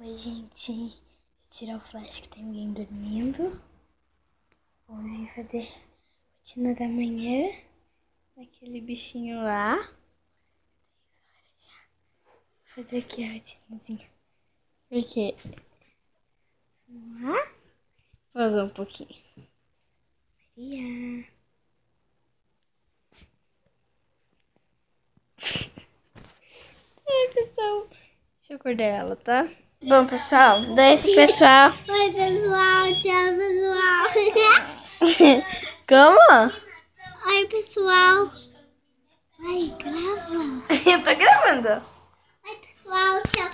Oi, gente. Deixa eu tirar o flash que tem alguém dormindo. Vou vir fazer rotina da manhã. Aquele bichinho lá. 10 horas já. Vou fazer aqui a rotinazinha. Por quê? Vamos lá? Pausar um pouquinho. Maria. Ai, pessoal. Deixa eu acordar ela, tá? Bom, pessoal, daí pro pessoal. Oi, pessoal. Tchau, pessoal. Como? Oi, pessoal. Ai, grava. Eu tô gravando. Oi, pessoal. Tchau.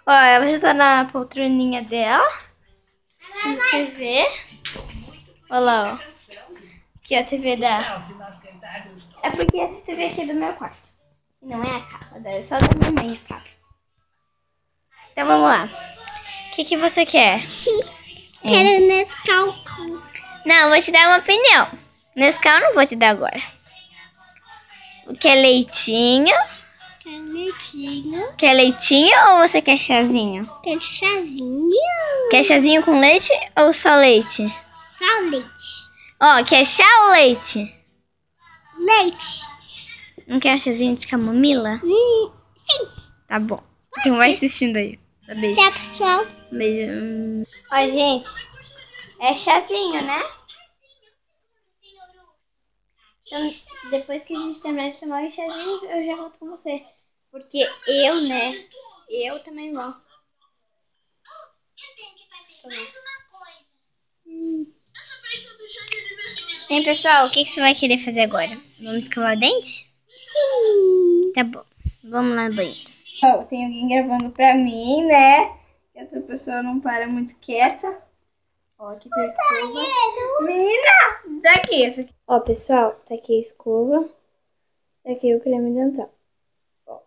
Ó, ela já tá na poltroninha dela. Assistindo TV. Olha lá, ó. Aqui a TV da... É porque essa TV aqui é do meu quarto. E não é a capa dela, é só da minha mãe a capa. Então vamos lá. O que você quer? Quero Nescau. Não, vou te dar uma opinião. Nescau eu não vou te dar agora. Quer leitinho? Quero leitinho. Quer leitinho ou você quer chazinho? Quero chazinho. Quer chazinho com leite ou só leite? Só leite. Ó, quer chá ou leite? Leite. Não quer um chazinho de camomila? Sim. Tá bom. Então vai assistindo aí. Beijo. Tchau, pessoal. Beijo. Ó, gente. É chazinho, né? Então, depois que a gente terminar de tomar o chazinho, eu já volto com você. Porque eu, né? Eu também vou. Bem, pessoal, o que você vai querer fazer agora? Vamos escovar o dente? Sim. Tá bom. Vamos lá no banheiro. Ó, tem alguém gravando pra mim, né? Essa pessoa não para muito quieta. Ó, aqui tá a escova. Menina, daqui essa aqui. Ó, pessoal, tá aqui a escova. Tá aqui o creme dental. Ó,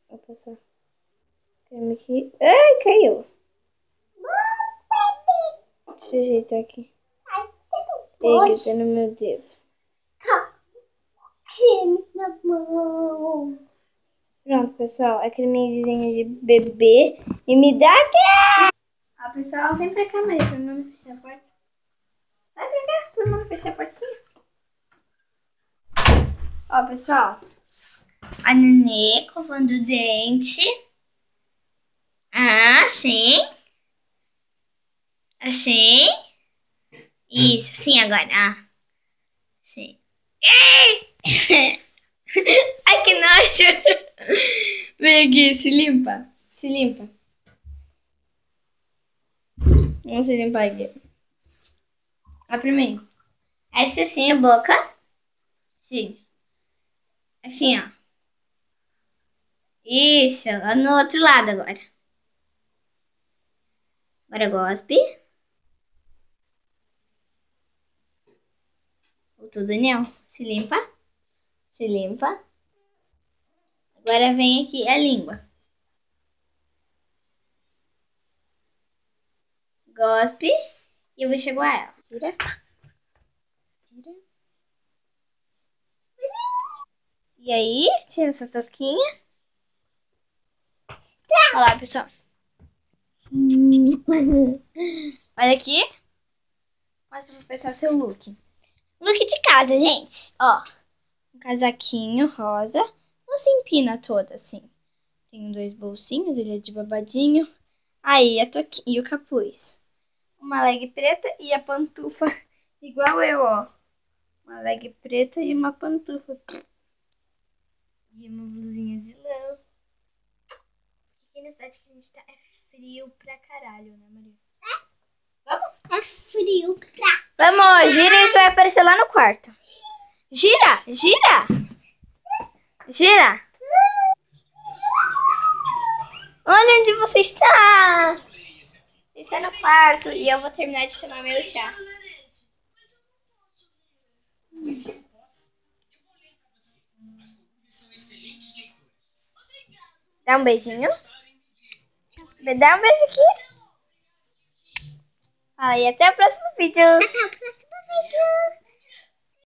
vou passar o creme aqui. Ai, caiu. Deixa eu ajeitar aqui. Pega, tá no meu dedo. Creme na mão. Pronto, pessoal. É cremezinho de bebê. E me dá aqui! Ó, pessoal, vem pra cá, Maria, pra não fechar a porta. Sai pra cá, pra não fechar a portinha. Ó, pessoal. A Nenê escovando o dente. Ah, assim. Assim. Isso, assim agora. Ah. Sim. Ai, que nojo. Vem aqui, se limpa. Se limpa. Vamos se limpar aqui. Olha pra mim. Essa assim a boca. Sim. Assim, ó. Isso. No outro lado agora. Agora gospe. Voltou, Daniel. Se limpa. Se limpa. Agora vem aqui a língua. Gospe. E eu vou enxaguar ela. Tira. Tira. E aí, tira essa touquinha. Olha lá, pessoal. Olha aqui. Mostra pro pessoal seu look. Look de casa, gente. Ó. Um casaquinho rosa. Não se empina toda, assim. Tem 2 bolsinhos, ele é de babadinho. Aí, a touquinha e o capuz. Uma leg preta e a pantufa igual eu, ó. Uma leg preta e uma pantufa. E uma blusinha de lã. Aqui na cidade que a gente tá é frio pra caralho, né, Maria? Vamos? É frio pra... Vamos, gira e isso vai aparecer lá no quarto. Gira, gira. Gira. Olha onde você está. Você está no quarto e eu vou terminar de tomar meu chá. Dá um beijinho. Dá um beijo aqui. Fala aí, até o próximo vídeo. Até o próximo vídeo.